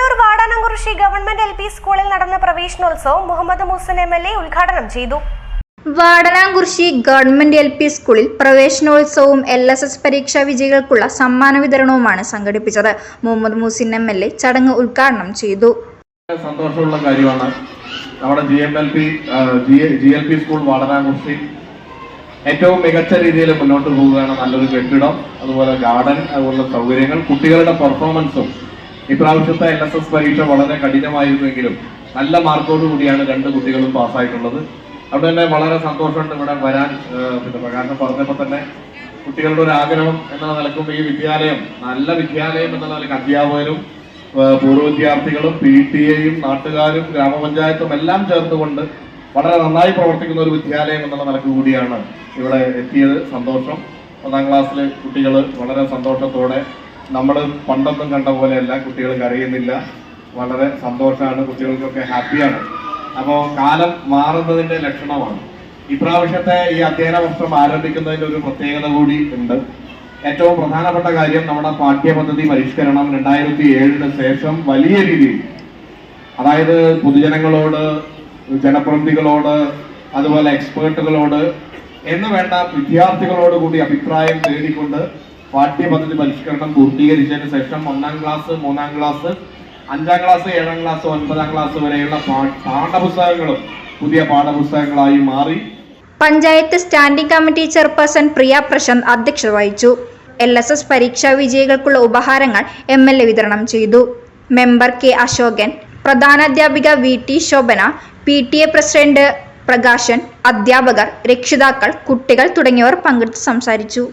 Kodungallur Vadanamkurissi government LP സ്കൂളിൽ നടന്ന പ്രവേശനോത്സവം മുഹമ്മദ് മുഹസിൻ MLA ഉദ്ഘാടനം ചെയ്തു. വാടാനംകുറിശി ഗവൺമെന്റ് LP സ്കൂളിൽ പ്രവേശനോത്സവവും LSS പരീക്ഷാ വിജയികൾക്കുള്ള സമ്മാന വിതരണവുമാണ് സംഘടിപ്പിച്ചത്. മുഹമ്മദ് മുഹസിൻ MLA ചടങ്ങ് ഉദ്ഘാടനം ചെയ്തു. സന്തോഷമുള്ള കാര്യമാണ്. നമ്മുടെ GLP സ്കൂൾ വാടാനംകുറിശി ഏറ്റവും മികച്ച രീതിയിൽ മുന്നോട്ട് പോവുകയാണ്. നല്ലൊരു കെട്ടിടം, അതുപോലെ ഗാർഡൻ, അതുപോലുള്ള സൗകര്യങ്ങൾ, കുട്ടികളുടെ പെർഫോമൻസും. ഇപ്രാവശ്യത്തെ LSS പരീക്ഷ വളരെ കഠിനമായിരുന്നെങ്കിലും നല്ല മാർക്കോട് കൂടിയാണ് 2 കുട്ടികളും പാസ്സായിട്ടുള്ളത്. അവിടെ തന്നെ വളരെ സന്തോഷമുണ്ട് ഇവിടെ വരാൻ. പ്രകാശം പറഞ്ഞപ്പോൾ തന്നെ കുട്ടികളുടെ ഒരു ആഗ്രഹം എന്നുള്ള നിലക്കും ഈ വിദ്യാലയം നല്ല വിദ്യാലയം എന്നുള്ള നിലക്ക് അധ്യാപകരും പൂർവ്വ വിദ്യാർത്ഥികളും PTA-യും നാട്ടുകാരും ഗ്രാമപഞ്ചായത്തും എല്ലാം ചേർന്നുകൊണ്ട് വളരെ നന്നായി പ്രവർത്തിക്കുന്ന ഒരു വിദ്യാലയം എന്നുള്ള നിലക്ക് കൂടിയാണ് ഇവിടെ എത്തിയത്. സന്തോഷം. 1ാം ക്ലാസ്സിലെ കുട്ടികൾ വളരെ സന്തോഷത്തോടെ, നമ്മൾ പണ്ടൊന്നും കണ്ട പോലെയല്ല, കുട്ടികൾ കരയുന്നില്ല, വളരെ സന്തോഷമാണ്, കുട്ടികൾക്കൊക്കെ ഹാപ്പിയാണ്. അപ്പോൾ കാലം മാറുന്നതിൻ്റെ ലക്ഷണമാണ്. ഇപ്രാവശ്യത്തെ ഈ അധ്യയന വർഷം ആരംഭിക്കുന്നതിൻ്റെ ഒരു പ്രത്യേകത കൂടി ഉണ്ട്. ഏറ്റവും പ്രധാനപ്പെട്ട കാര്യം നമ്മുടെ പാഠ്യപദ്ധതി പരിഷ്കരണം 2007-ന് ശേഷം വലിയ രീതിയിൽ, അതായത് പൊതുജനങ്ങളോട്, ജനപ്രതിനിധികളോട്, അതുപോലെ എക്സ്പേർട്ടുകളോട് എന്ന് വേണ്ട വിദ്യാർത്ഥികളോട് കൂടി അഭിപ്രായം തേടിക്കൊണ്ട് പാഠ്യപദ്ധതി പരിഷ്കരണം പൂർത്തീകരിച്ചതിന് ശേഷം 1ാം ക്ലാസ്, 3ാം ക്ലാസ്, 5ാം ക്ലാസ്, 7ാം ക്ലാസ്, 9ാം ക്ലാസ് വരെയുള്ള പാഠപുസ്തകങ്ങളും പുതിയ പാഠപുസ്തകങ്ങളായി മാറി. Panchayat standing committee chairperson Priya Prashanth അധ്യക്ഷത വഹിച്ചു. LSS പരീക്ഷാ വിജയികൾക്കുള്ള ഉപഹാരങ്ങൾ MLA വിതരണം ചെയ്തു. മെമ്പർ K അശോകൻ, പ്രധാനാധ്യാപിക VT Shobhana, PTA president Prakashan, അധ്യാപകർ, രക്ഷിതാക്കൾ, കുട്ടികൾ തുടങ്ങിയവർ പങ്കെടുത്ത് സംസാരിച്ചു.